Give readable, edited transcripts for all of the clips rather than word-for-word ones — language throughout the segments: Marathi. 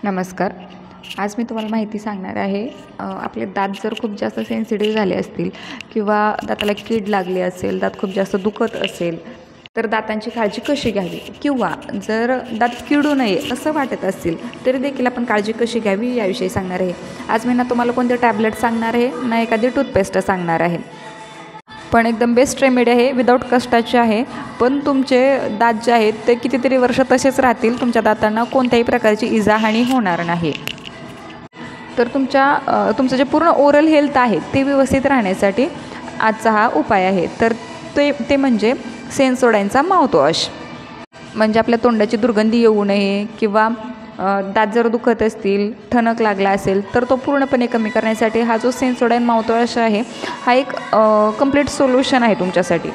नमस्कार. आज मी तुम्हाला माहिती सांगणार आहे. आपले दात जर खूप जास्त सेन्सिटिव्ह झाले असतील किंवा दाताला कीड लागली असेल, दात खूप जास्त दुखत असेल, तर दातांची काळजी कशी घ्यावी किंवा जर दात किडू नये असं वाटत असेल तरी देखील आपण काळजी कशी घ्यावी याविषयी सांगणार आहे. आज मी ना तुम्हाला कोणते टॅबलेट सांगणार आहे ना एखादी टूथपेस्ट सांगणार आहे, पण एकदम बेस्ट रेमेडी आहे, विदाऊट कष्टाची आहे. पण तुमचे दात जे आहेत ते कितीतरी वर्ष तसेच राहतील, तुमच्या दातांना कोणत्याही प्रकारची इजाहानी होणार नाही. तर तुमचं जे पूर्ण ओरल हेल्थ आहे ते व्यवस्थित राहण्यासाठी आजचा हा उपाय आहे. तर ते म्हणजे सेन्सोडाईनचा माउथवॉश. म्हणजे आपल्या तोंडाची दुर्गंधी येऊ नये किंवा दात जर दुखत असतील, ठणक लागला असेल तर तो पूर्णपणे कमी करण्यासाठी हा जो सेन्सोडाईन माउथवॉश आहे हा एक कंप्लीट सोल्युशन आहे तुमच्यासाठी.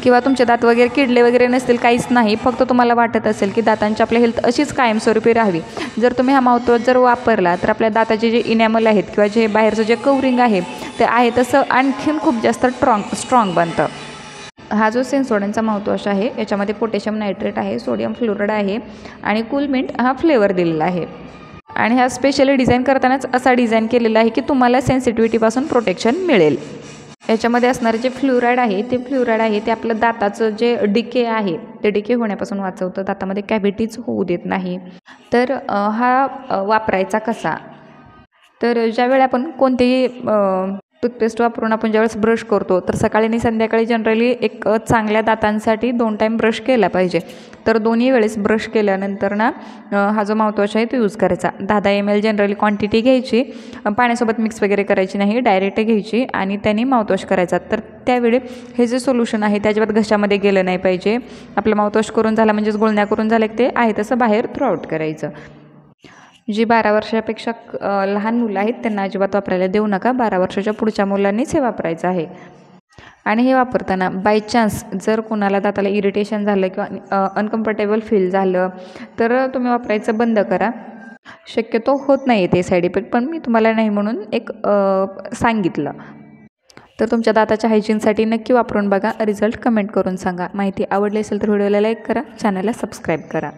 किंवा तुमचे दात वगैरे किडले वगैरे नसतील, काहीच नाही, फक्त तुम्हाला वाटत असेल की दातांची आपल्या हेल्थ अशीच कायमस्वरूपी राहावी, जर तुम्ही हा माउथवॉश जर वापरला तर आपल्या दाताचे जे इनॅमल आहेत किंवा जे बाहेरचं जे कवरिंग आहे ते आहे तसं आणखीन खूप जास्त स्ट्रॉंग बनतं. हा जो सेन्सोडाईनचा माउथवॉश आहे याच्यामध्ये पोटॅशियम नायट्रेट आहे, सोडियम फ्लोराईड आहे आणि कूलमिंट हा फ्लेवर दिलेला आहे. आणि हा स्पेशली डिझाईन करतानाच असा डिझाईन केलेला आहे की तुम्हाला सेन्सिटिव्हिटीपासून प्रोटेक्शन मिळेल. याच्यामध्ये असणारे जे फ्लोराईड आहे ते आपलं दाताचं जे डिके आहे ते डिके होण्यापासून वाचवतं, दातामध्ये कॅव्हिटीज होऊ देत नाही. तर हा वापरायचा कसा, तर ज्यावेळी आपण कोणतेही टूथपेस्ट वापरून आपण ज्यावेळेस ब्रश करतो तर सकाळी आणि संध्याकाळी जनरली एक चांगल्या दातांसाठी 2 टाईम ब्रश केला पाहिजे. तर दोन्ही वेळेस ब्रश केल्यानंतर ना हा जो माउथवॉश आहे तो यूज करायचा. 10 ml जनरली क्वांटिटी घ्यायची, पाण्यासोबत मिक्स वगैरे करायची नाही, डायरेक्ट घ्यायची आणि त्याने माउथवॉश करायचा. तर त्यावेळी हे जे सोल्युशन आहे ते अजिबात घशामध्ये गेलं नाही पाहिजे. आपलं माउथवॉश करून झाला म्हणजेच गुळण्या करून झालं की ते आहे तसं बाहेर थ्रूआउट करायचं. जी 12 वर्षापेक्षा लहान मुलं आहेत त्यांना अजिबात वापरायला देऊ नका. 12 वर्षाच्या पुढच्या मुलांनीच हे वापरायचं आहे. आणि हे वापरताना बाय चान्स जर कोणाला दाताला इरिटेशन झालं किंवा अनकम्फर्टेबल फील झालं तर तुम्ही वापरायचं बंद करा. शक्यतो होत नाही ते साईड इफेक्ट, पण मी तुम्हाला नाही म्हणून एक सांगितलं. तर तुमच्या दाताच्या हायजीनसाठी नक्की वापरून बघा, रिझल्ट कमेंट करून सांगा. माहिती आवडली असेल तर व्हिडिओला लाईक करा, चॅनलला सबस्क्राईब करा.